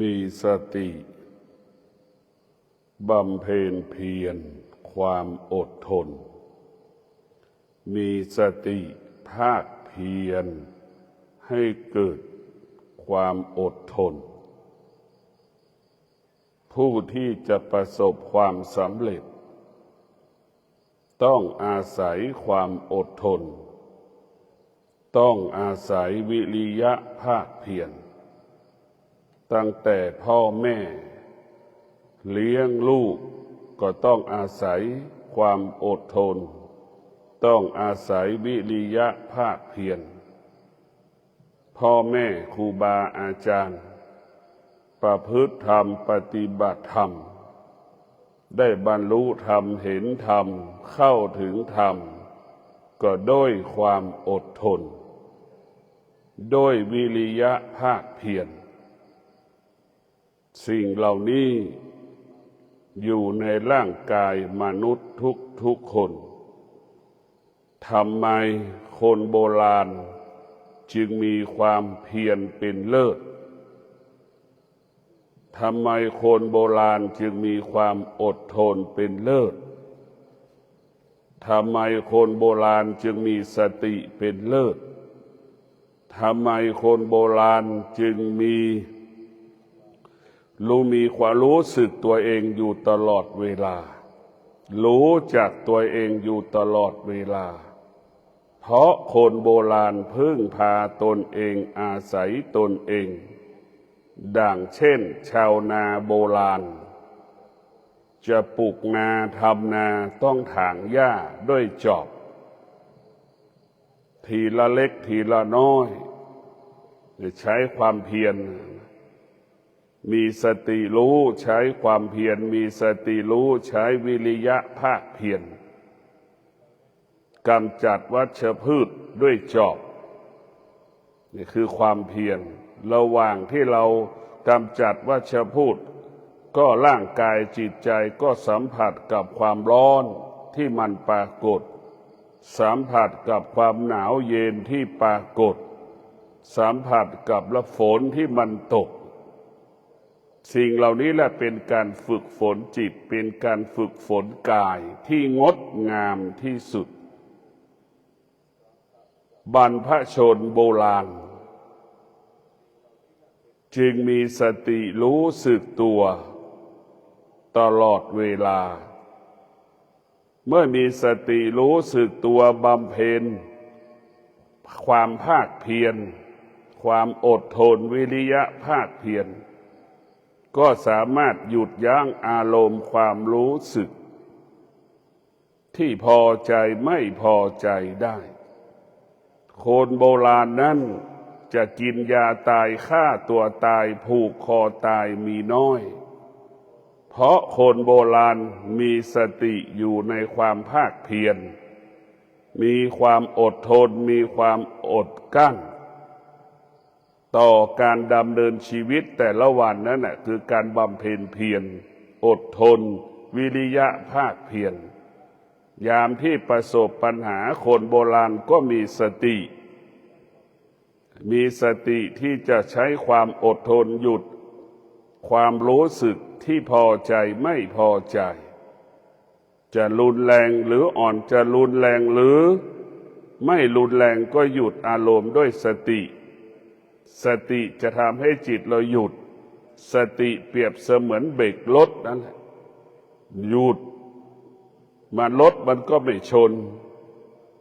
มีสติบำเพ็ญเพียรความอดทนมีสติภาคเพียรให้เกิดความอดทนผู้ที่จะประสบความสำเร็จต้องอาศัยความอดทนต้องอาศัยวิริยะภาคเพียรตั้งแต่พ่อแม่เลี้ยงลูกก็ต้องอาศัยความอดทนต้องอาศัยวิริยะภาคเพียรพ่อแม่ครูบาอาจารย์ประพฤติธรรมปฏิบัติธรรมได้บรรลุธรรมเห็นธรรมเข้าถึงธรรมก็ด้วยความอดทนด้วยวิริยะภาคเพียรสิ่งเหล่านี้อยู่ในร่างกายมนุษย์ทุกคนทำไมคนโบราณจึงมีความเพียรเป็นเลิศทำไมคนโบราณจึงมีความอดทนเป็นเลิศทำไมคนโบราณจึงมีสติเป็นเลิศทำไมคนโบราณจึงมีความรู้สึกตัวเองอยู่ตลอดเวลารู้จักตัวเองอยู่ตลอดเวลาเพราะคนโบราณพึ่งพาตนเองอาศัยตนเองดังเช่นชาวนาโบราณจะปลูกนาทำนาต้องถางหญ้าด้วยจอบทีละเล็กทีละน้อยใช้ความเพียรมีสติรู้ใช้ความเพียรมีสติรู้ใช้วิริยะภาคเพียรกำจัดวัชพืชด้วยจอบนี่คือความเพียรระหว่างที่เรากำจัดวัชพืชก็ร่างกายจิตใจก็สัมผัสกับความร้อนที่มันปรากฏสัมผัสกับความหนาวเย็นที่ปรากฏสัมผัสกับฝนที่มันตกสิ่งเหล่านี้แหละเป็นการฝึกฝนจิตเป็นการฝึกฝนกายที่งดงามที่สุดบรรพชนโบราณจึงมีสติรู้สึกตัวตลอดเวลาเมื่อมีสติรู้สึกตัวบำเพ็ญความภาคเพียรความอดทนวิริยะภาคเพียรก็สามารถหยุดยั้งอารมณ์ความรู้สึกที่พอใจไม่พอใจได้คนโบราณนั้นจะกินยาตายฆ่าตัวตายผูกคอตายมีน้อยเพราะคนโบราณมีสติอยู่ในความภาคเพียรมีความอดทนมีความอดกั้นต่อการดำเนินชีวิตแต่ละวันนั่นแหละคือการบำเพ็ญเพียรอดทนวิริยะภาคเพียรยามที่ประสบปัญหาคนโบราณก็มีสติที่จะใช้ความอดทนหยุดความรู้สึกที่พอใจไม่พอใจจะรุนแรงหรืออ่อนจะรุนแรงหรือไม่รุนแรงก็หยุดอารมณ์ด้วยสติจะทำให้จิตเราหยุดสติเปรียบเสมือนเบรกรถนั่นแหละหยุดรถมันก็ไม่ชน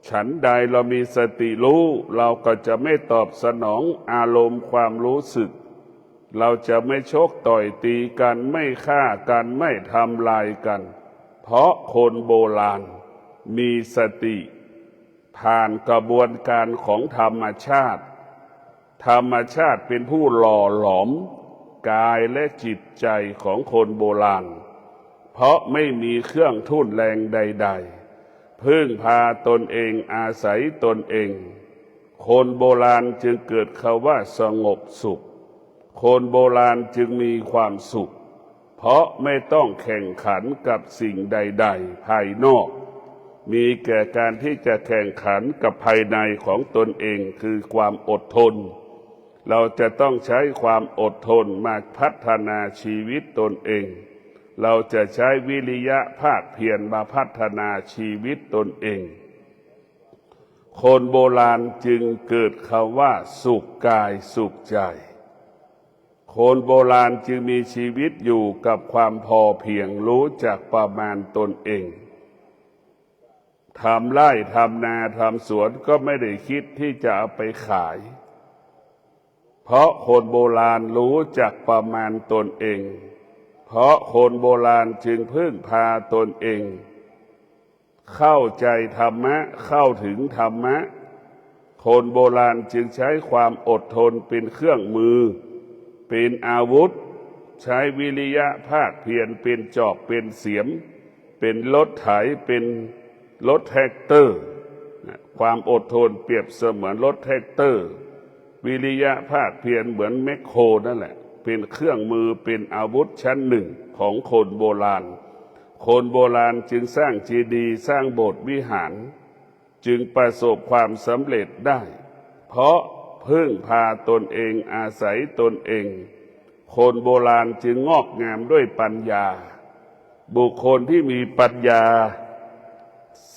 ฉันใดเรามีสติรู้เราก็จะไม่ตอบสนองอารมณ์ความรู้สึกเราจะไม่ชกต่อยตีกันไม่ฆ่ากันไม่ทำลายกันเพราะคนโบราณมีสติผ่านกระบวนการของธรรมชาติเป็นผู้หล่อหลอมกายและจิตใจของคนโบราณเพราะไม่มีเครื่องทุ่นแรงใดๆพึ่งพาตนเองอาศัยตนเองคนโบราณจึงเกิดคำว่าสงบสุขคนโบราณจึงมีความสุขเพราะไม่ต้องแข่งขันกับสิ่งใดๆภายนอกมีแก่การที่จะแข่งขันกับภายในของตนเองคือความอดทน เราจะต้องใช้ความอดทนมาพัฒนาชีวิตตนเองเราจะใช้วิริยะภาคเพียรมาพัฒนาชีวิตตนเองคนโบราณจึงเกิดคำว่าสุขกายสุขใจคนโบราณจึงมีชีวิตอยู่กับความพอเพียงรู้จักประมาณตนเองทำไร่ทำนาทำสวนก็ไม่ได้คิดที่จะเอาไปขายเพราะคนโบราณรู้จักประมาณตนเองเพราะคนโบราณจึงพึ่งพาตนเองเข้าใจธรรมะเข้าถึงธรรมะคนโบราณจึงใช้ความอดทนเป็นเครื่องมือเป็นอาวุธใช้วิริยะภาคเพียรเป็นจอบเป็นเสียมเป็นรถไถเป็นรถแท็กเตอร์ความอดทนเปรียบเสมือนรถแท็กเตอร์วิริยะภาคเพียรเหมือนแมคโครนั่นแหละเป็นเครื่องมือเป็นอาวุธชั้นหนึ่งของคนโบราณคนโบราณจึงสร้างเจดีย์สร้างโบสถ์วิหารจึงประสบความสำเร็จได้เพราะพึ่งพาตนเองอาศัยตนเองคนโบราณจึงงอกงามด้วยปัญญาบุคคลที่มีปัญญา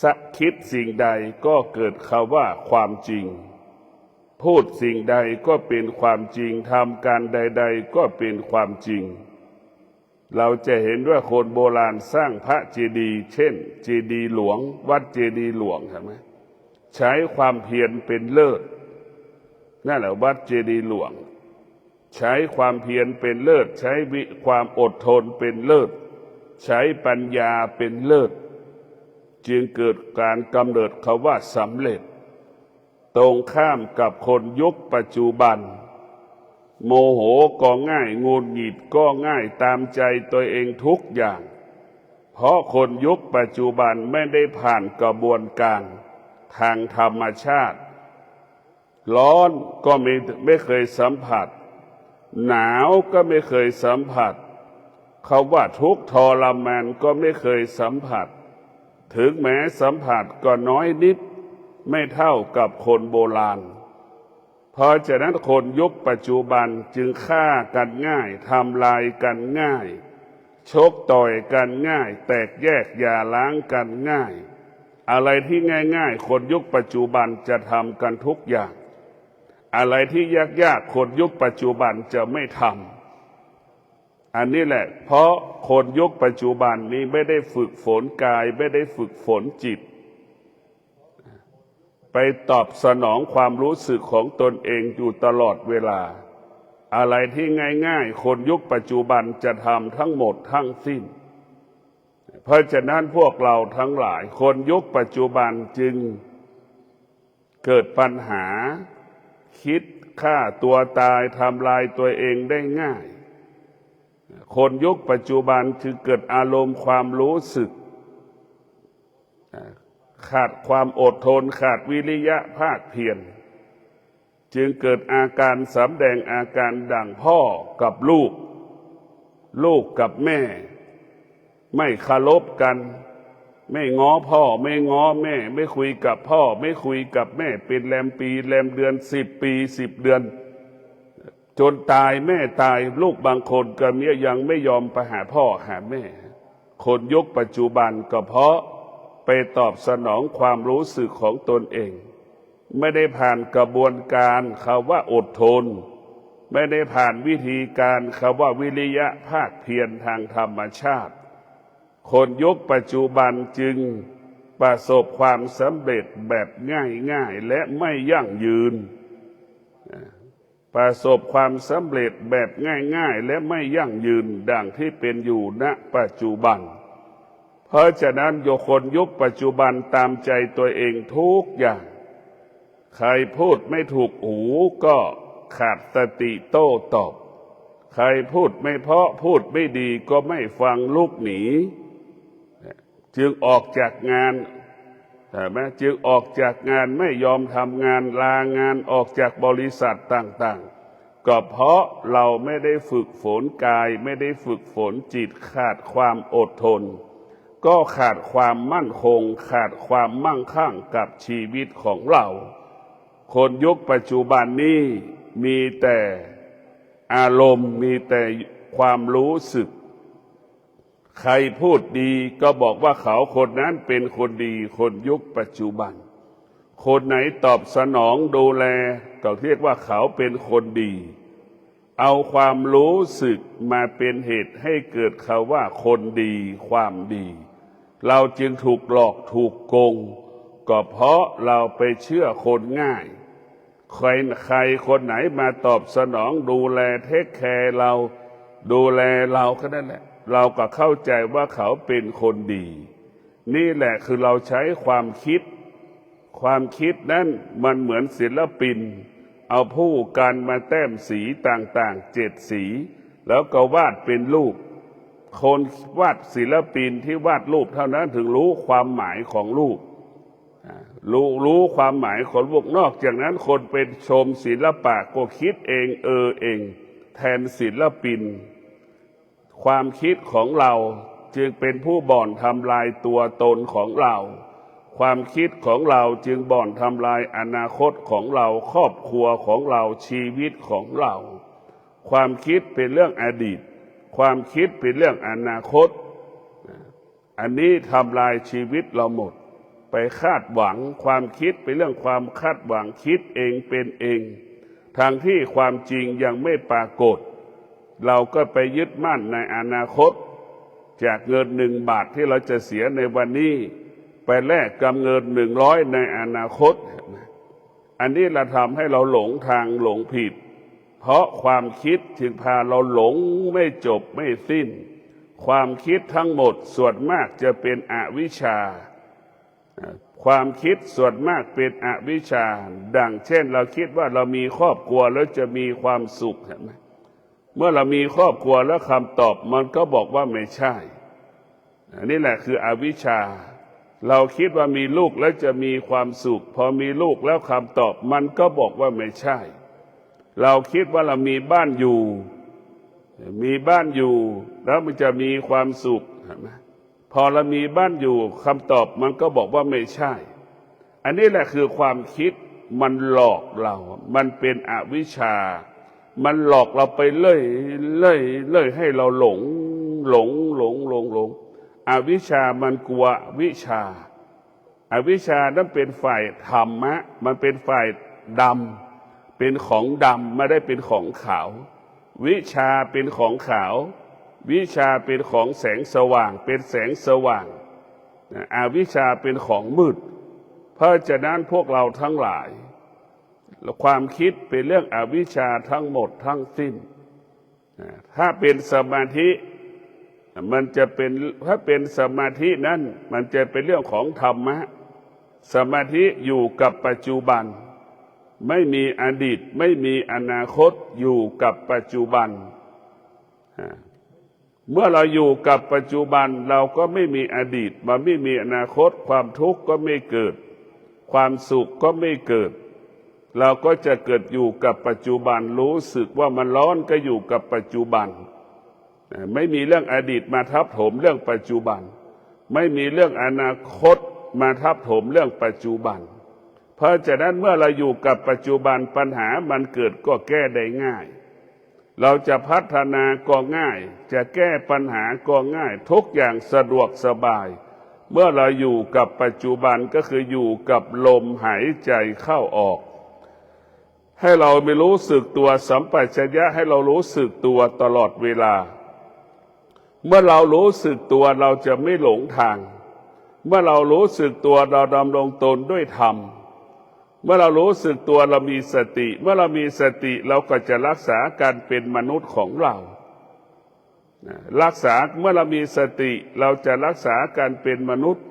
สักคิดสิ่งใดก็เกิดคำว่าความจริงพูดสิ่งใดก็เป็นความจริงทำการใดๆก็เป็นความจริงเราจะเห็นว่าคนโบราณสร้างพระเจดีย์เช่นเจดีย์หลวงวัดเจดีย์หลวงใช่ไหมใช้ความเพียรเป็นเลิศนั่นแหละวัดเจดีย์หลวงใช้ความเพียรเป็นเลิศใช้ความอดทนเป็นเลิศใช้ปัญญาเป็นเลิศจึงเกิดการกำเนิดคำว่าสำเร็จตรงข้ามกับคนยุคปัจจุบันโมโหก็ง่ายงุนหงิดก็ง่ายตามใจตัวเองทุกอย่างเพราะคนยุคปัจจุบันไม่ได้ผ่านกระบวนการทางธรรมชาติร้อนก็ไม่เคยสัมผัสหนาวก็ไม่เคยสัมผัสคำว่าทุกข์ทรมานก็ไม่เคยสัมผัสถึงแม้สัมผัสก็น้อยนิดไม่เท่ากับคนโบราณเพราะฉะนั้นคนยุคปัจจุบันจึงฆ่ากันง่ายทำลายกันง่ายชกต่อยกันง่ายแตกแยกหย่าร้างกันง่ายอะไรที่ง่ายๆคนยุคปัจจุบันจะทำกันทุกอย่างอะไรที่ยากๆคนยุคปัจจุบันจะไม่ทำอันนี้แหละเพราะคนยุคปัจจุบันนี้ไม่ได้ฝึกฝนกายไม่ได้ฝึกฝนจิตไปตอบสนองความรู้สึกของตนเองอยู่ตลอดเวลาอะไรที่ง่ายๆคนยุคปัจจุบันจะทำทั้งหมดทั้งสิ้นเพราะฉะนั้นพวกเราทั้งหลายคนยุคปัจจุบันจึงเกิดปัญหาคิดฆ่าตัวตายทำลายตัวเองได้ง่ายคนยุคปัจจุบันจึงเกิดอารมณ์ความรู้สึกขาดความอดทนขาดวิริยะภาคเพียรจึงเกิดอาการสำแดงอาการดังพ่อกับลูกลูกกับแม่ไม่เคารพกันไม่ง้อพ่อไม่ง้อแม่ไม่คุยกับพ่อไม่คุยกับแม่เป็นแรมปีแรมเดือน10 ปี10 เดือนจนตายแม่ตายลูกบางคนก็ยังไม่ยอมไปหาพ่อหาแม่คนยุคปัจจุบันก็เพราะไปตอบสนองความรู้สึกของตนเองไม่ได้ผ่านกระบวนการคำว่าอดทนไม่ได้ผ่านวิธีการคำว่าวิริยะภาคเพียรทางธรรมชาติคนยุคปัจจุบันจึงประสบความสำเร็จแบบง่ายๆและไม่ยั่งยืนประสบความสำเร็จแบบง่ายๆและไม่ยั่งยืนดังที่เป็นอยู่ณปัจจุบันเพราะฉะนั้นคนยุคปัจจุบันตามใจตัวเองทุกอย่างใครพูดไม่ถูกหูก็ขาดสติโต้ตอบใครพูดไม่เพราะพูดไม่ดีก็ไม่ฟังลุกหนีจึงออกจากงานจึงออกจากงานไม่ยอมทำงานลางานออกจากบริษัทต่างๆก็เพราะเราไม่ได้ฝึกฝนกายไม่ได้ฝึกฝนจิตขาดความอดทนก็ขาดความมั่นคงขาดความมั่งคั่งกับชีวิตของเราคนยุคปัจจุบันนี้ มีแต่อารมณ์มีแต่ความรู้สึกใครพูดดีก็บอกว่าเขาคนนั้นเป็นคนดีคนยุคปัจจุบันคนไหนตอบสนองดูแลก็เรียกว่าเขาเป็นคนดีเอาความรู้สึกมาเป็นเหตุให้เกิดคำว่าคนดีความดีเราจึงถูกหลอกถูกโกงก็เพราะเราไปเชื่อคนง่ายใครคนไหนมาตอบสนองดูแลเทคแคร์เราดูแลเราก็นั่นแหละเราก็เข้าใจว่าเขาเป็นคนดีนี่แหละคือเราใช้ความคิดนั้นมันเหมือนศิลปินเอาผู้กันมาแต้มสีต่างๆ7 สีแล้วก็วาดเป็นรูปคนวาดศิลปินที่วาดรูปเท่านั้นถึงรู้ความหมายของรูปรู้ความหมายของรูปนอกจากนั้นคนเป็นชมศิลปะก็คิดเองเองแทนศิลปินความคิดของเราจึงเป็นผู้บ่อนทำลายตัวตนของเราความคิดของเราจึงบ่อนทำลายอนาคตของเราครอบครัวของเราชีวิตของเราความคิดเป็นเรื่องอดีตความคิดเป็นเรื่องอนาคตอันนี้ทำลายชีวิตเราหมดไปคาดหวังความคิดเป็นเรื่องความคาดหวังคิดเองเป็นเองทางที่ความจริงยังไม่ปรากฏเราก็ไปยึดมั่นในอนาคตจากเงิน1 บาทที่เราจะเสียในวันนี้ไปแลกกับเงิน100ในอนาคตอันนี้เราทำให้เราหลงทางหลงผิดเพราะความคิดจึงพาเราหลงไม่จบไม่สิ้นความคิดทั้งหมดส่วนมากจะเป็นอวิชชาความคิดส่วนมากเป็นอวิชชาดังเช่นเราคิดว่าเรามีครอบครัวแล้วจะมีความสุขเห็นไหมเมื่อเรามีครอบครัวแล้วคำตอบมันก็บอกว่าไม่ใช่นี่แหละคืออวิชชาเราคิดว่ามีลูกแล้วจะมีความสุขพอมีลูกแล้วคำตอบมันก็บอกว่าไม่ใช่เราคิดว่าเรามีบ้านอยู่แล้วมันจะมีความสุขเห็นไหมพอเรามีบ้านอยู่คำตอบมันก็บอกว่าไม่ใช่อันนี้แหละคือความคิดมันหลอกเรามันเป็นอวิชชามันหลอกเราไปเรื่อยให้เราหลงอวิชชามันกลัววิชาอวิชชานั้นเป็นฝ่ายธรรมะมันเป็นฝ่ายดำเป็นของดำไม่ได้เป็นของขาววิชาเป็นของขาววิชาเป็นของแสงสว่างเป็นแสงสว่างอวิชชาเป็นของมืดเพราะฉะนั้นพวกเราทั้งหลายความคิดเป็นเรื่องอวิชชาทั้งหมดทั้งสิ้นถ้าเป็นสมาธิมันจะเป็นถ้าเป็นสมาธินั้นมันจะเป็นเรื่องของธรรมะสมาธิอยู่กับปัจจุบันไม่มีอดีตไม่มีอนาคตอยู่กับปัจจุบันเมื่อเราอยู่กับปัจจุบันเราก็ไม่มีอดีตมันไม่มีอนาคตความทุกข์ก็ไม่เกิดความสุขก็ไม่เกิดเราก็จะเกิดอยู่กับปัจจุบันรู้สึกว่ามันร้อนก็อยู่กับปัจจุบันไม่มีเรื่องอดีตมาทับถมเรื่องปัจจุบันไม่มีเรื่องอนาคตมาทับถมเรื่องปัจจุบันเพราะฉะนั้นเมื่อเราอยู่กับปัจจุบันปัญหามันเกิดก็แก้ได้ง่ายเราจะพัฒนาก็ง่ายจะแก้ปัญหาก็ง่ายทุกอย่างสะดวกสบายเมื่อเราอยู่กับปัจจุบันก็คืออยู่กับลมหายใจเข้าออกให้เราไม่รู้สึกตัวสัมปชัญญะให้เรารู้สึกตัวตลอดเวลาเมื่อเรารู้สึกตัวเราจะไม่หลงทางเมื่อเรารู้สึกตัวเราดำรงตนด้วยธรรมเมื่อเรารู้สึกตัวเรามีสติเมื่อเรามีสติเราก็จะรักษาการเป็นมนุษย์ของเรารักษาเมื่อเรามีสติเราจะรักษาการเป็นมนุษย์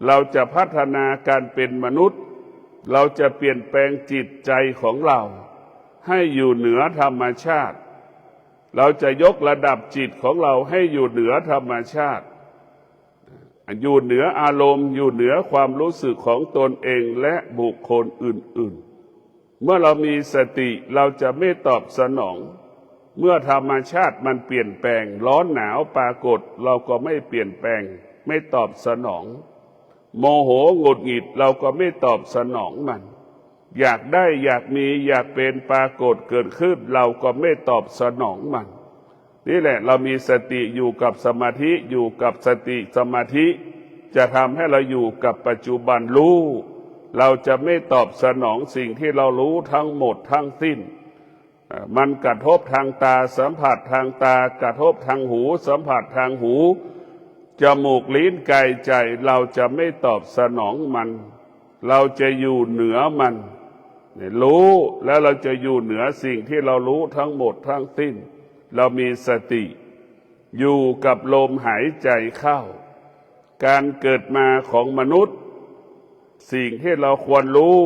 เราจะพัฒนาการเป็นมนุษย์เราจะเปลี่ยนแปลงจิตใจของเราให้อยู่เหนือธรรมชาติเราจะยกระดับจิตของเราให้อยู่เหนือธรรมชาติอยู่เหนืออารมณ์อยู่เหนือความรู้สึกของตนเองและบุคคลอื่นๆเมื่อเรามีสติเราจะไม่ตอบสนองเมื่อธรรมชาติมันเปลี่ยนแปลงร้อนหนาวปรากฏเราก็ไม่เปลี่ยนแปลงไม่ตอบสนองโมโหหงุดหงิดเราก็ไม่ตอบสนองมัน อยากได้อยากมีอยากเป็นปรากฏเกิดขึ้นเราก็ไม่ตอบสนองมันนี่แหละเรามีสติอยู่กับสมาธิอยู่กับสติสมาธิจะทำให้เราอยู่กับปัจจุบันรู้เราจะไม่ตอบสนองสิ่งที่เรารู้ทั้งหมดทั้งสิ้นมันกระทบทางตาสัมผัสทางตากระทบทางหูสัมผัสทางหูจมูกลิ้นกายใจเราจะไม่ตอบสนองมันเราจะอยู่เหนือมันรู้แล้วเราจะอยู่เหนือสิ่งที่เรารู้ทั้งหมดทั้งสิ้นเรามีสติอยู่กับลมหายใจเข้าการเกิดมาของมนุษย์สิ่งที่เราควรรู้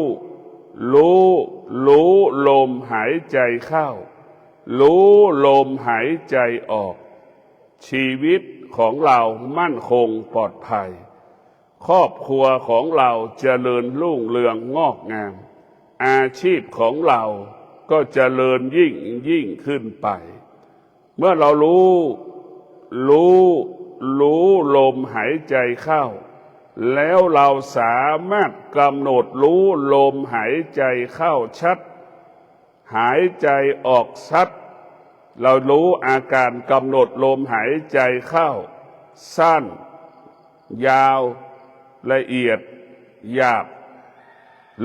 ลมหายใจเข้ารู้ลมหายใจออกชีวิตของเรามั่นคงปลอดภัยครอบครัวของเราเจริญรุ่งเรืองงอกงามอาชีพของเราก็เจริญยิ่งขึ้นไปเมื่อเรารู้ลมหายใจเข้าแล้วเราสามารถกำหนดรู้ลมหายใจเข้าชัดหายใจออกชัดเรารู้อาการกำหนดลมหายใจเข้าสั้นยาวละเอียดหยาบ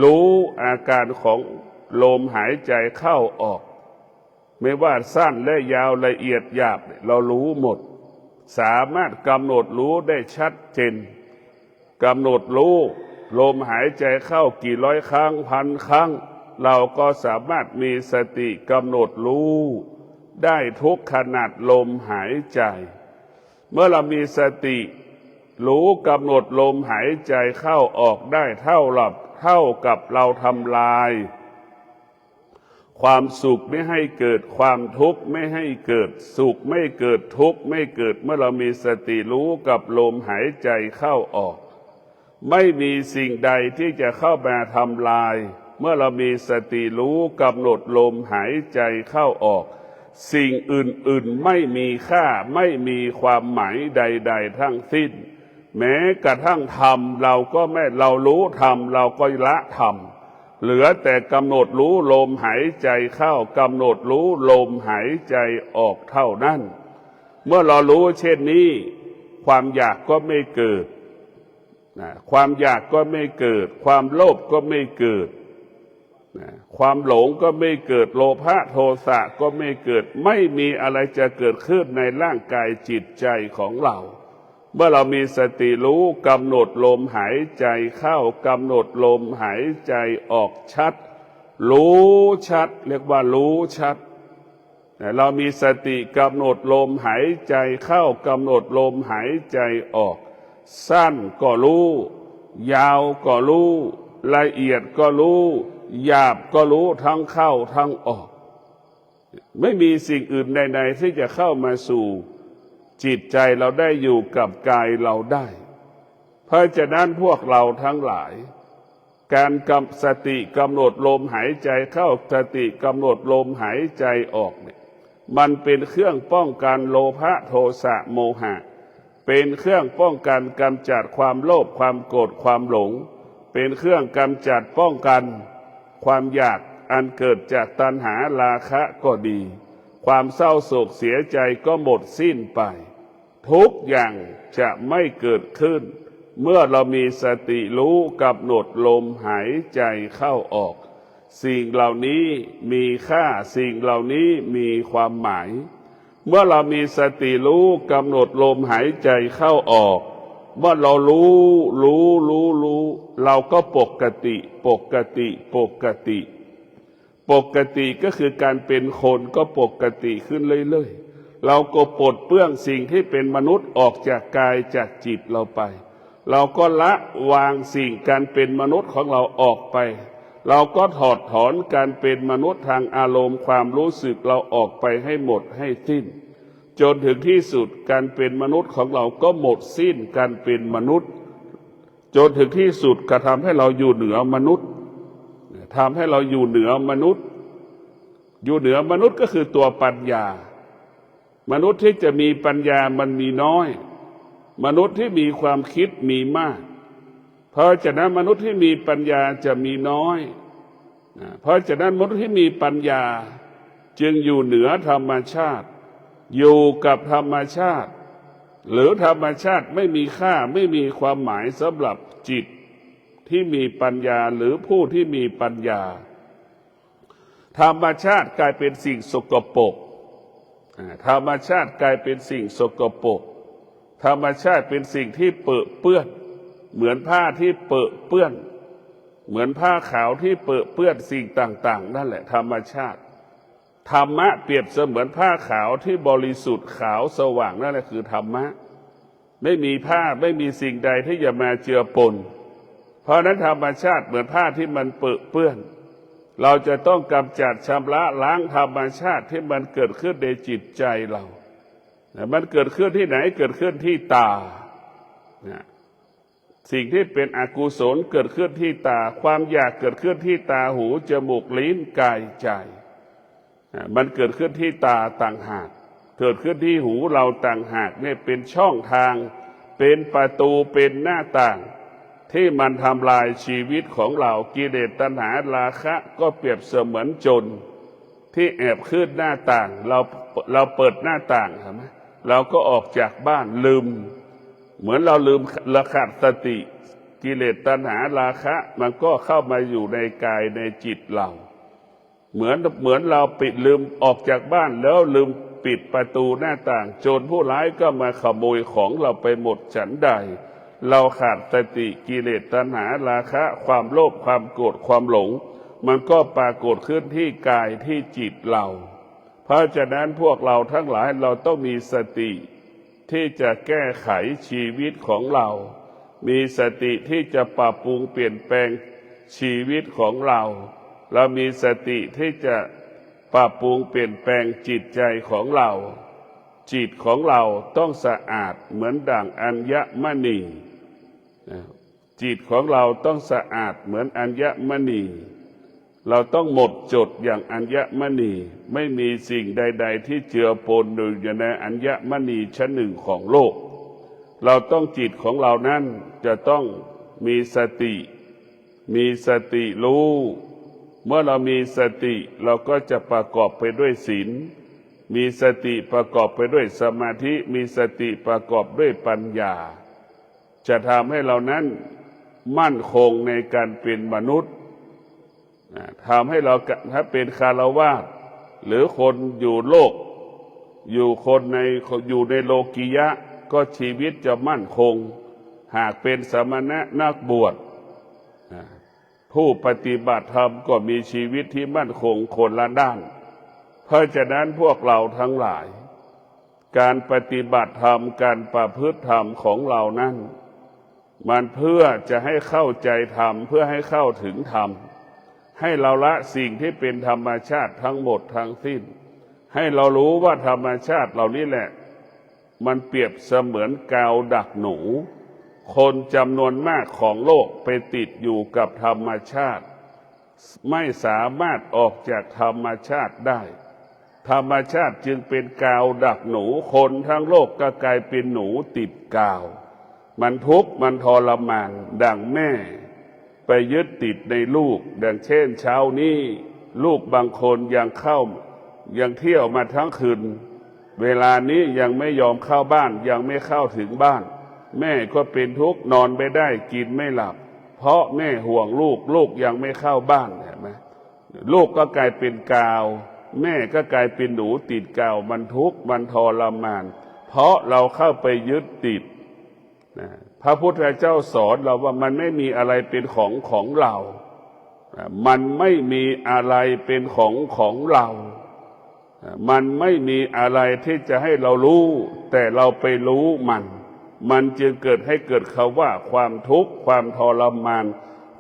รู้อาการของลมหายใจเข้าออกไม่ว่าสั้นและยาวละเอียดหยาบเรารู้หมดสามารถกำหนดรู้ได้ชัดเจนกำหนดรู้ลมหายใจเข้ากี่ร้อยครั้งพันครั้งเราก็สามารถมีสติกำหนดรู้ได้ทุกขณะลมหายใจเมื่อเรามีสติรู้กำหนดลมหายใจเข้าออกได้เท่ากับเราทำลายความสุขไม่ให้เกิดความทุกข์ไม่ให้เกิดสุขไม่เกิดทุกข์ไม่เกิดเมื่อเรามีสติรู้กับลมหายใจเข้าออกไม่มีสิ่งใดที่จะเข้ามาทำลายเมื่อเรามีสติรู้กำหนดลมหายใจเข้าออกสิ่งอื่นๆไม่มีค่าไม่มีความหมายใดๆทั้งสิ้นแม้กระทั่งธรรมเรารู้ธรรมเราก็ละธรรมเหลือแต่กำหนดรู้ลมหายใจเข้ากำหนดรู้ลมหายใจออกเท่านั้นเมื่อเรารู้เช่นนี้ความอยากก็ไม่เกิดความอยากก็ไม่เกิดความโลภก็ไม่เกิดความหลงก็ไม่เกิดโลภะโทสะก็ไม่เกิดไม่มีอะไรจะเกิดขึ้นในร่างกายจิตใจของเราเมื่อเรามีสติรู้กำหนดลมหายใจเข้ากำหนดลมหายใจออกชัดรู้ชัดเรียกว่ารู้ชัดเรามีสติกำหนดลมหายใจเข้ากำหนดลมหายใจออกสั้นก็รู้ยาวก็รู้ละเอียดก็รู้หยาบก็รู้ทั้งเข้าทั้งออกไม่มีสิ่งอื่นใดๆที่จะเข้ามาสู่จิตใจเราได้อยู่กับกายเราได้เพราะฉะนั้นพวกเราทั้งหลายการกำสติกำหนดลมหายใจเข้าสติกำหนดลมหายใจออกเนี่ยมันเป็นเครื่องป้องกันโลภะโทสะโมหะเป็นเครื่องป้องกันกำจัดความโลภความโกรธความหลงเป็นเครื่องกำจัดป้องกันความอยากอันเกิดจากตัณหาราคะก็ดีความเศร้าโศกเสียใจก็หมดสิ้นไปทุกอย่างจะไม่เกิดขึ้นเมื่อเรามีสติรู้กำหนดลมหายใจเข้าออกสิ่งเหล่านี้มีค่าสิ่งเหล่านี้มีความหมายเมื่อเรามีสติรู้กำหนดลมหายใจเข้าออกเมื่อเรารู้เราก็ปกติก็คือการเป็นคนก็ปกติขึ้นเรื่อยๆเราก็ปลดเปลื้องสิ่งที่เป็นมนุษย์ออกจากกายจากจิตเราไปเราก็ละวางสิ่งการเป็นมนุษย์ของเราออกไปเราก็ถอดถอนการเป็นมนุษย์ทางอารมณ์ความรู้สึกเราออกไปให้หมดให้สิ้นจนถึงที่สุดการเป็นมนุษย์ของเราก็หมดสิ้นการเป็นมนุษย์จนถึงที่สุดก็ทำให้เราอยู่เหนือมนุษย์ทำให้เราอยู่เหนือมนุษย์อยู่เหนือมนุษย์ก็คือตัวปัญญามนุษย์ที่จะมีปัญญามันมีน้อยมนุษย์ที่มีความคิดมีมากเพราะฉะนั้นมนุษย์ที่มีปัญญาจะมีน้อย เพราะฉะนั้นมนุษย์ที่มีปัญญาจึงอยู่เหนือธรรมชาติอยู่กับธรรมชาติหรือธรรมชาติไม่มีค่าไม่มีความหมายสำหรับจิตที่มีปัญญาหรือผู้ที่มีปัญญาธรรมชาติกลายเป็นสิ่งสกปรกธรรมชาติกลายเป็นสิ่งสกปรกธรรมชาติเป็นสิ่งที่เปื้อนเหมือนผ้าที่เปื้อนเหมือนผ้าขาวที่เปื้อนสิ่งต่างๆนั่นแหละธรรมชาติธรรมะเปรียบเสมือนผ้าขาวที่บริสุทธิ์ขาวสว่างนั่นแหละคือธรรมะไม่มีผ้าไม่มีสิ่งใดที่จะมาเจือปนเพราะนั้นธรรมชาติเหมือนผ้าที่มันเปื้อนเราจะต้องกำจัดชำระล้างธรรมชาติที่มันเกิดขึ้นในจิตใจเรามันเกิดขึ้นที่ไหนเกิดขึ้นที่ตาสิ่งที่เป็นอกุศลเกิดขึ้นที่ตาความอยากเกิดขึ้นที่ตาหูจมูกลิ้นกายใจมันเกิดขึ้นที่ตาต่างหากเกิดขึ้นที่หูเราต่างหากเนี่ยเป็นช่องทางเป็นประตูเป็นหน้าต่างที่มันทำลายชีวิตของเรากิเลสตัณหาราคะก็เปรียบเสมือนโจรที่แอบขึ้นหน้าต่างเราเปิดหน้าต่างใช่ไหมเราก็ออกจากบ้านลืมเหมือนเราลืมระขาดสติกิเลสตัณหาราคะมันก็เข้ามาอยู่ในกายในจิตเราเหมือนเราลืมออกจากบ้านแล้วลืมปิดประตูหน้าต่างโจรผู้ร้ายก็มาขโมยของเราไปหมดฉันใดเราขาดสติกิเลสตัณหาราคะความโลภความโกรธความหลงมันก็ปรากฏขึ้นที่กายที่จิตเราเพราะฉะนั้นพวกเราทั้งหลายเราต้องมีสติที่จะแก้ไขชีวิตของเรามีสติที่จะปรับปรุงเปลี่ยนแปลงชีวิตของเราเรามีสติที่จะปรับปรุงเปลี่ยนแปลงจิตใจของเราจิตของเราต้องสะอาดเหมือนดั่งอัญมณีจิตของเราต้องสะอาดเหมือนอัญมณีเราต้องหมดจดอย่างอัญมณีไม่มีสิ่งใดๆที่เจือปนอยู่ในอัญมณีชั้นหนึ่งของโลกเราต้องจิตของเรานั้นจะต้องมีสติรู้เมื่อเรามีสติเราก็จะประกอบไปด้วยศีลมีสติประกอบไปด้วยสมาธิมีสติประกอบด้วยปัญญาจะทำให้เรานั้นมั่นคงในการเป็นมนุษย์ทำให้เราถ้าเป็นคฤหัสถ์หรือคนอยู่โลกอยู่ในโลกียะก็ชีวิตจะมั่นคงหากเป็นสมณะนักบวชผู้ปฏิบัติธรรมก็มีชีวิตที่มั่นคงคนละด้านเพราะฉะนั้นพวกเราทั้งหลายการปฏิบัติธรรมการประพฤติธรรมของเรานั้นมันเพื่อจะให้เข้าใจธรรมเพื่อให้เข้าถึงธรรมให้เราละสิ่งที่เป็นธรรมชาติทั้งหมดทั้งสิ้นให้เรารู้ว่าธรรมชาติเหล่านี้แหละมันเปรียบเสมือนกาวดักหนูคนจำนวนมากของโลกไปติดอยู่กับธรรมชาติไม่สามารถออกจากธรรมชาติได้ธรรมชาติจึงเป็นกาวดักหนูคนทั้งโลกก็กลายเป็นหนูติดกาวมันทุกข์มันทรมานดังแม่ไปยึดติดในลูกดังเช่นเช้านี้ลูกบางคนยังเที่ยวมาทั้งคืนเวลานี้ยังไม่ยอมเข้าบ้านยังไม่เข้าถึงบ้านแม่ก็เป็นทุกข์นอนไม่ได้กินไม่หลับเพราะแม่ห่วงลูกยังไม่เข้าบ้านเห็นไหมลูกก็กลายเป็นกาวแม่ก็กลายเป็นหนูติดกาวมันทุกข์มันทรมานเพราะเราเข้าไปยึดติดพระพุทธเจ้าสอนเราว่ามันไม่มีอะไรเป็นของเรามันไม่มีอะไรเป็นของเรามันไม่มีอะไรที่จะให้เรารู้แต่เราไปรู้มันจึงเกิดให้เกิดคำว่าความทุกข์ความทรมาน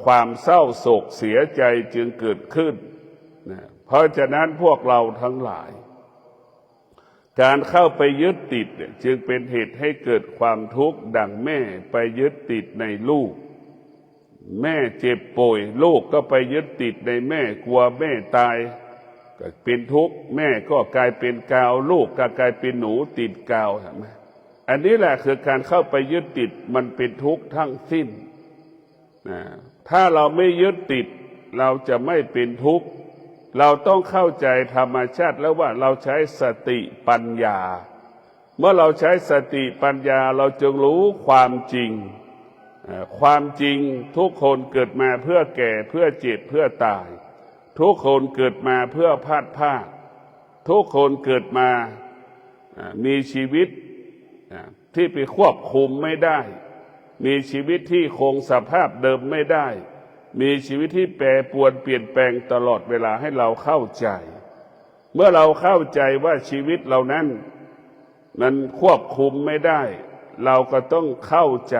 ความเศร้าโศกเสียใจจึงเกิดขึ้นเพราะฉะนั้นพวกเราทั้งหลายการเข้าไปยึดติดจึงเป็นเหตุให้เกิดความทุกข์ดังแม่ไปยึดติดในลูกแม่เจ็บป่วยลูกก็ไปยึดติดในแม่กลัวแม่ตายก็เป็นทุกข์แม่ก็กลายเป็นกาวลูกก็กลายเป็นหนูติดกาวเห็นไหมอันนี้แหละคือการเข้าไปยึดติดมันเป็นทุกข์ทั้งสิ้นถ้าเราไม่ยึดติด เราจะไม่เป็นทุกข์เราต้องเข้าใจธรรมชาติแล้วว่าเราใช้สติปัญญาเมื่อเราใช้สติปัญญาเราจึงรู้ความจริงความจริงทุกคนเกิดมาเพื่อแก่เพื่อเจ็บเพื่อตายทุกคนเกิดมาเพื่อพลาดพลาดทุกคนเกิดมามีชีวิตที่ไปควบคุมไม่ได้มีชีวิตที่คงสภาพเดิมไม่ได้มีชีวิตที่แปรปรวนเปลี่ยนแปลงตลอดเวลาให้เราเข้าใจเมื่อเราเข้าใจว่าชีวิตเรานั้นมันควบคุมไม่ได้เราก็ต้องเข้าใจ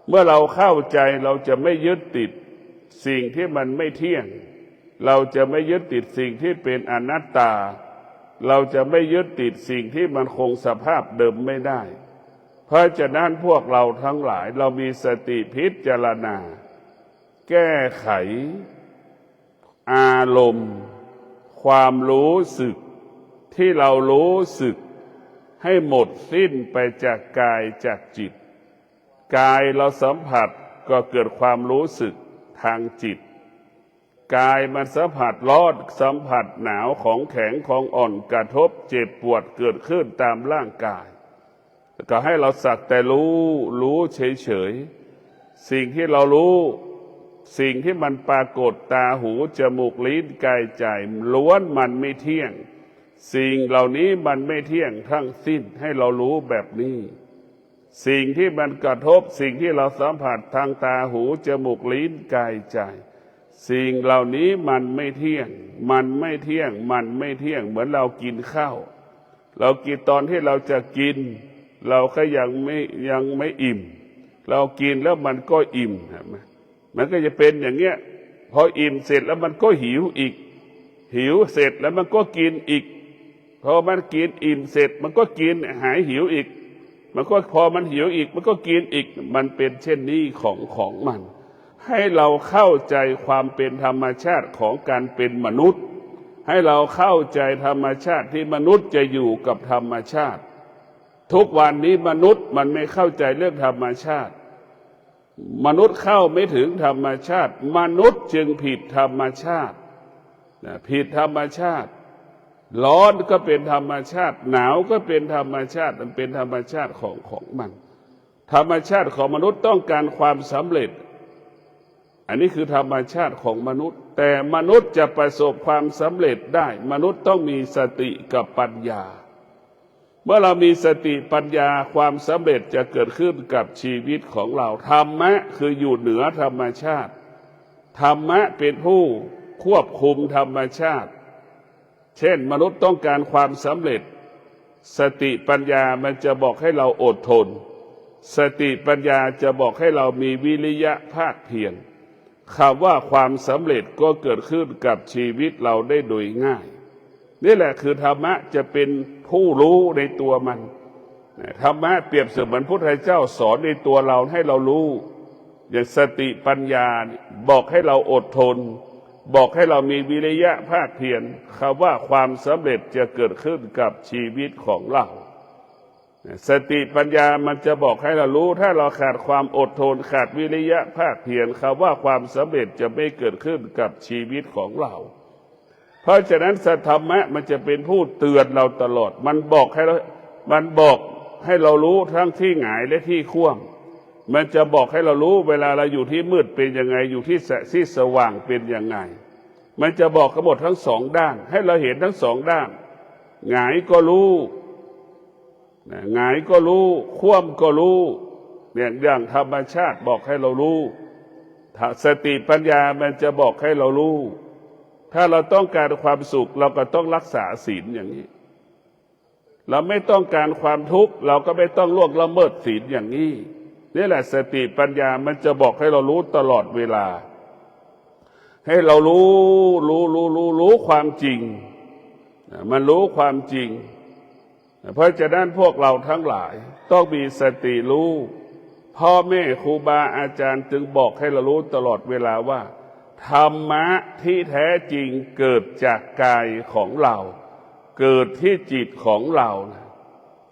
เมื่อเราเข้าใจเราจะไม่ยึดติดสิ่งที่มันไม่เที่ยงเราจะไม่ยึดติดสิ่งที่เป็นอนัตตาเราจะไม่ยึดติดสิ่งที่มันคงสภาพเดิมไม่ได้เพราะฉะนั้นพวกเราทั้งหลายเรามีสติพิจารณาแก้ไขอารมณ์ความรู้สึกที่เรารู้สึกให้หมดสิ้นไปจากกายจากจิตกายเราสัมผัสก็เกิดความรู้สึกทางจิตกายมันสัมผัสร้อนสัมผัสหนาวของแข็งของอ่อนกระทบเจ็บปวดเกิดขึ้นตามร่างกายก็ให้เราสักแต่รู้เฉยๆสิ่งที่เรารู้สิ่งที่มันปรากฏตาหูจมูกลิ้นกายใจล้วนมันไม่เที่ยงสิ่งเหล่านี้มันไม่เที่ยงทั้งสิ้นให้เรารู้แบบนี้สิ่งที่มันกระทบสิ่งที่เราสัมผัสทางตาหูจมูกลิ้นกายใจสิ่งเหล่านี้มันไม่เที่ยงมันไม่เที่ยงมันไม่เที่ยงเหมือนเรากินข้าวเรากินตอนที่เราจะกินเราก็ยังไม่อิ่มเรากินแล้วมันก็อิ่มใช่ไหมมันก็จะเป็นอย่างเงี้ยพออิ่มเสร็จแล้วมันก็หิวอีกหิวเสร็จแล้วมันก็กินอีกพอมันกินอิ่มเสร็จมันก็กินหายหิวอีกมันก็พอมันหิวอีกมันก็กินอีกมันเป็นเช่นนี้ของมันให้เราเข้าใจความเป็นธรรมชาติของการเป็นมนุษย์ให้เราเข้าใจธรรมชาติที่มนุษย์จะอยู่กับธรรมชาติทุกวันนี้มนุษย์มันไม่เข้าใจเรื่องธรรมชาติมนุษย์เข้าไม่ถึงธรรมชาติมนุษย์จึงผิดธรรมชาติผิดธรรมชาติร้อนก็เป็นธรรมชาติหนาวก็เป็นธรรมชาติมันเป็นธรรมชาติของมันธรรมชาติของมนุษย์ต้องการความสำเร็จอันนี้คือธรรมชาติของมนุษย์แต่มนุษย์จะประสบความสำเร็จได้มนุษย์ต้องมีสติกับปัญญาเมื่อเรามีสติปัญญาความสำเร็จจะเกิดขึ้นกับชีวิตของเราธรรมะคืออยู่เหนือธรรมชาติธรรมะเป็นผู้ควบคุมธรรมชาติเช่นมนุษย์ต้องการความสำเร็จสติปัญญามันจะบอกให้เราอดทนสติปัญญาจะบอกให้เรามีวิริยะภาคเพียรคำว่าความสำเร็จก็เกิดขึ้นกับชีวิตเราได้โดยง่ายนี่แหละคือธรรมะจะเป็นผู้รู้ในตัวมันธรรมะเปรียบเสมือนพระพุทธเจ้าสอนในตัวเราให้เรารู้อย่างสติปัญญาบอกให้เราอดทนบอกให้เรามีวิริยะภาคเพียรคำว่าความสำเร็จจะเกิดขึ้นกับชีวิตของเราสติปัญญามันจะบอกให้เรารู้ถ้าเราขาดความอดทนขาดวิริยะภาคเพียรคำว่าความสำเร็จจะไม่เกิดขึ้นกับชีวิตของเราเพราะฉะนั้นสัทธรรมะมันจะเป็นผู้เตือนเราตลอดมันบอกให้เรารู้ทั้งที่หงายและที่คว่ำมันจะบอกให้เรารู้เวลาเราอยู่ที่มืดเป็นยังไงอยู่ที่สว่างเป็นยังไงมันจะบอกทั้งหมดทั้งสองด้านให้เราเห็นทั้งสองด้านหงายก็รู้หงายก็รู้คว่ำก็รู้เนี่ยอย่างธรรมชาติบอกให้เรารู้สติปัญญามันจะบอกให้เรารู้ถ้าเราต้องการความสุขเราก็ต้องรักษาศีลอย่างนี้เราไม่ต้องการความทุกข์เราก็ไม่ต้องล่วงละเมิดศีลอย่างนี้นี่แหละสติปัญญามันจะบอกให้เรารู้ตลอดเวลาให้เรารู้ความจริงมันรู้ความจริงเพราะฉะนั้นพวกเราทั้งหลายต้องมีสติรู้พ่อแม่ครูบาอาจารย์จึงบอกให้เรารู้ตลอดเวลาว่าธรรมะที่แท้จริงเกิดจากกายของเราเกิดที่จิตของเรา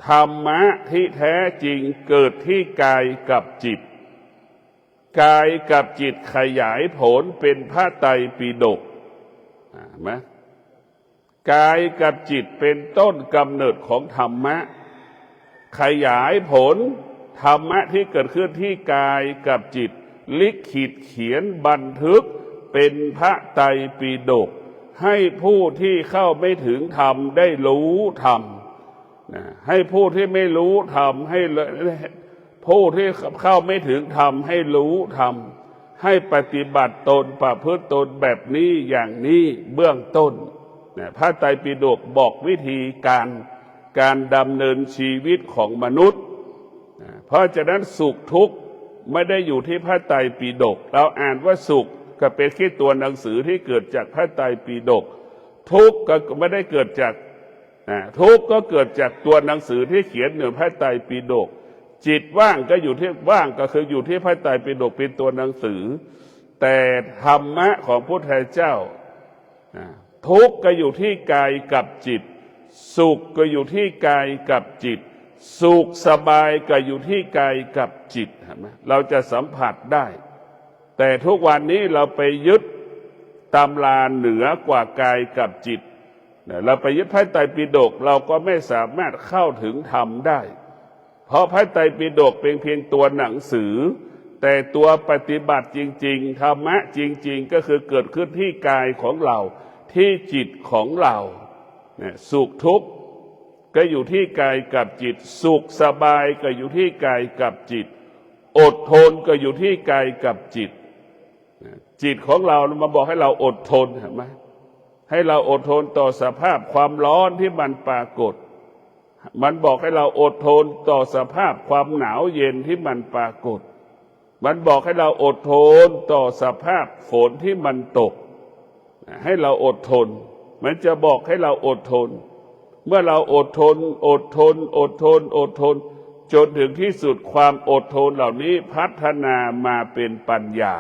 ธรรมะที่แท้จริงเกิดที่กายกับจิต กายกับจิตขยายผลเป็นพระไตรปิฎกไหมกายกับจิตเป็นต้นกำเนิดของธรรมะขยายผลธรรมะที่เกิดขึ้นที่กายกับจิตลิขิตเขียนบันทึกเป็นพระไตรปิฎกให้ผู้ที่เข้าไม่ถึงธรรมได้รู้ธรรมให้ผู้ที่ไม่รู้ธรรมให้ผู้ที่เข้าไม่ถึงธรรมให้รู้ธรรมให้ปฏิบัติตนประพฤติตนแบบนี้อย่างนี้เบื้องต้นพระไตรปิฎกบอกวิธีการดำเนินชีวิตของมนุษย์เพราะฉะนั้นสุขทุกข์ไม่ได้อยู่ที่พระไตรปิฎกเราอ่านว่าสุขก็เป็นแค่ตัวหนังสือที่เกิดจากพระไตรปิฎกทุกข์ก็ไม่ได้เกิดจากทุกข์ก็เกิดจากตัวหนังสือที่เขียนในพระไตรปิฎกจิตว่างก็อยู่ที่ว่างก็คืออยู่ที่พระไตรปิฎกเป็นตัวหนังสือแต่ธรรมะของพระพุทธเจ้าทุกข์ก็อยู่ที่กายกับจิตสุขก็อยู่ที่กายกับจิตสุขสบายก็อยู่ที่กายกับจิตเราจะสัมผัสได้แต่ทุกวันนี้เราไปยึดตำราเหนือกว่ากายกับจิตเราไปยึดพระไตรปิฎกเราก็ไม่สามารถเข้าถึงธรรมได้เพราะพระไตรปิฎกเป็นเพียงตัวหนังสือแต่ตัวปฏิบัติจริงๆธรรมะจริงๆก็คือเกิดขึ้นที่กายของเราที่จิตของเราสุขทุกข์ก็อยู่ที่กายกับจิตสุขสบายก็อยู่ที่กายกับจิตอดทนก็อยู่ที่กายกับจิตจิตของเรามาบอกให้เราอดทนเห็นไหมให้เราอดทนต่อสภาพความร้อนที่มันปรากฏมันบอกให้เราอดทนต่อสภาพความหนาวเย็นที่มันปรากฏมันบอกให้เราอดทนต่อสภาพฝนที่มันตกให้เราอดทนมันจะบอกให้เราอดทนเมื่อเราอดทนอดทนอดทนอดทนจนถึงที่สุดความอดทนเหล่านี้พัฒนามาเป็นปัญญา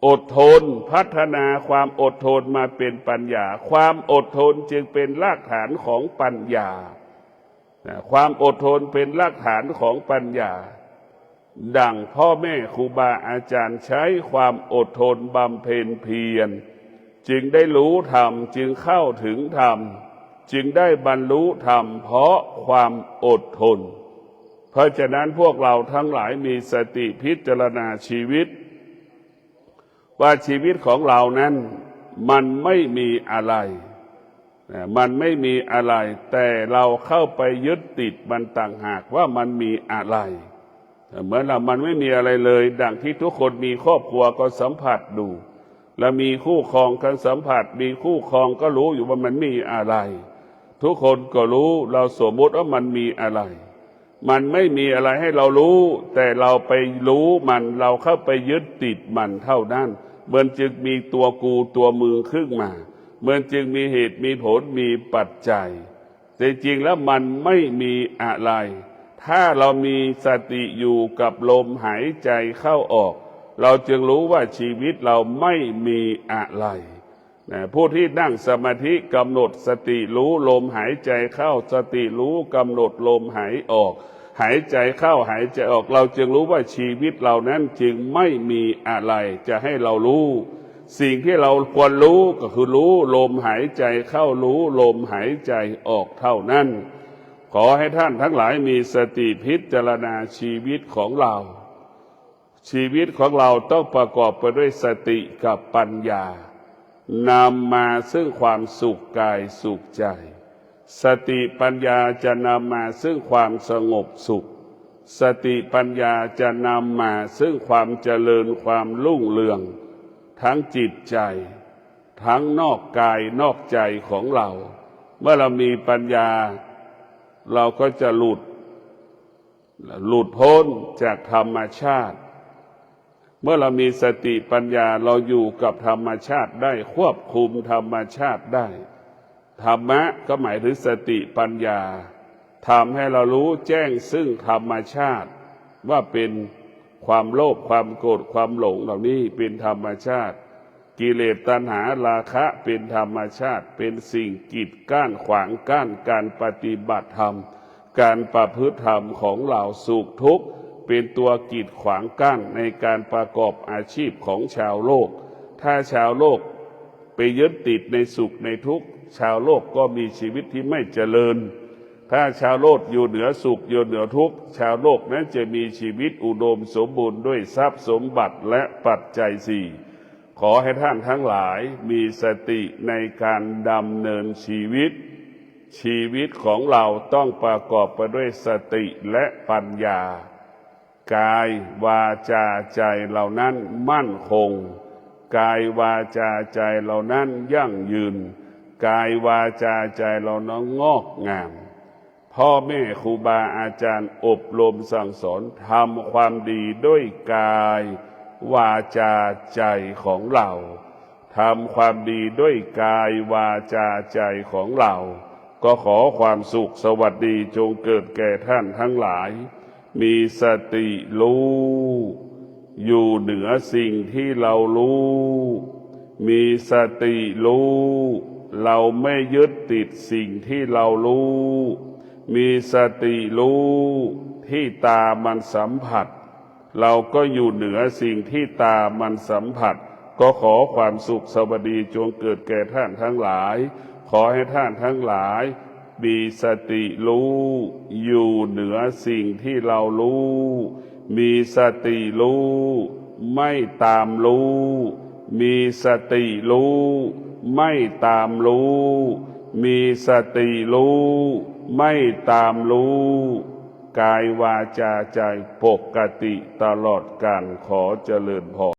อดทนพัฒนาความอดทนมาเป็นปัญญาความอดทนจึงเป็นรากฐานของปัญญาความอดทนเป็นรากฐานของปัญญาดังพ่อแม่ครูบาอาจารย์ใช้ความอดทนบำเพ็ญเพียรจึงได้รู้ธรรมจึงเข้าถึงธรรมจึงได้บรรลุธรรมเพราะความอดทนเพราะฉะนั้นพวกเราทั้งหลายมีสติพิจารณาชีวิตว่าชีวิตของเรานั้นมันไม่มีอะไรมันไม่มีอะไรแต่เราเข้าไปยึดติดมันต่างหากว่ามันมีอะไรเหมือนเรามันไม่มีอะไรเลยดังที่ทุกคนมีครอบครัวก็สัมผัสดูแล้วมีคู่ครองกันสัมผัสมีคู่ครองก็รู้อยู่ว่ามันมีอะไรทุกคนก็รู้เราสมมติว่ามันมีอะไรมันไม่มีอะไรให้เรารู้แต่เราไปรู้มันเราเข้าไปยึดติดมันเท่านั้นมันจึงมีตัวกูตัวมือขึ้นมามันจึงมีเหตุมีผลมีปัจจัยแต่จริงแล้วมันไม่มีอะไรถ้าเรามีสติอยู่กับลมหายใจเข้าออกเราจึงรู้ว่าชีวิตเราไม่มีอะไรผู้ที่นั่งสมาธิกำหนดสติรู้ลมหายใจเข้าสติรู้กำหนดลมหายออกหายใจเข้าหายใจออกเราจึงรู้ว่าชีวิตเรานั้นจึงไม่มีอะไรจะให้เรารู้สิ่งที่เราควรรู้ก็คือรู้ลมหายใจเข้ารู้ลมหายใจออกเท่านั้นขอให้ท่านทั้งหลายมีสติพิจารณาชีวิตของเราชีวิตของเราต้องประกอบไปด้วยสติกับปัญญานำมาซึ่งความสุขกายสุขใจสติปัญญาจะนำมาซึ่งความสงบสุขสติปัญญาจะนำมาซึ่งความเจริญความรุ่งเรืองทั้งจิตใจทั้งนอกกายนอกใจของเราเมื่อเรามีปัญญาเราก็จะหลุดพ้นจากธรรมชาติเมื่อเรามีสติปัญญาเราอยู่กับธรรมชาติได้ควบคุมธรรมชาติได้ธรรมะก็หมายถึงสติปัญญาทำให้เรารู้แจ้งซึ่งธรรมชาติว่าเป็นความโลภความโกรธความหลงเหล่านี้เป็นธรรมชาติกิเลสตัณหาราคะเป็นธรรมชาติเป็นสิ่งกีดกั้นขวางกั้นการปฏิบัติธรรมการประพฤติธรรมของเราสุขทุกข์ เป็นตัวกีดขวางกั้นในการประกอบอาชีพของชาวโลกถ้าชาวโลกไปยึดติดในสุขในทุกข์ชาวโลกก็มีชีวิตที่ไม่เจริญถ้าชาวโลกอยู่เหนือสุขอยู่เหนือทุกข์ชาวโลกนั้นจะมีชีวิตอุดมสมบูรณ์ด้วยทรัพย์สมบัติและปัจจัยสี่ขอให้ท่านทั้งหลายมีสติในการดำเนินชีวิตชีวิตของเราต้องประกอบไปด้วยสติและปัญญากายวาจาใจเหล่านั้นมั่นคงกายวาจาใจเหล่านั้นยั่งยืนกายวาจาใจเหล่านั้นงอกงามพ่อแม่ครูบาอาจารย์อบรมสั่งสอนทำความดีด้วยกายวาจาใจของเราทำความดีด้วยกายวาจาใจของเราก็ขอความสุขสวัสดีจงเกิดแก่ท่านทั้งหลายมีสติรู้อยู่เหนือสิ่งที่เรารู้มีสติรู้เราไม่ยึดติดสิ่งที่เรารู้มีสติรู้ที่ตามันสัมผัสเราก็อยู่เหนือสิ่งที่ตามันสัมผัสก็ขอความสุขสวัสดีจงเกิดแก่ท่านทั้งหลายขอให้ท่านทั้งหลายมีสติรู้อยู่เหนือสิ่งที่เรารู้มีสติรู้ไม่ตามรู้มีสติรู้ไม่ตามรู้มีสติรู้ไม่ตามรู้กายวาจาใจปกติตลอดกาลขอเจริญพร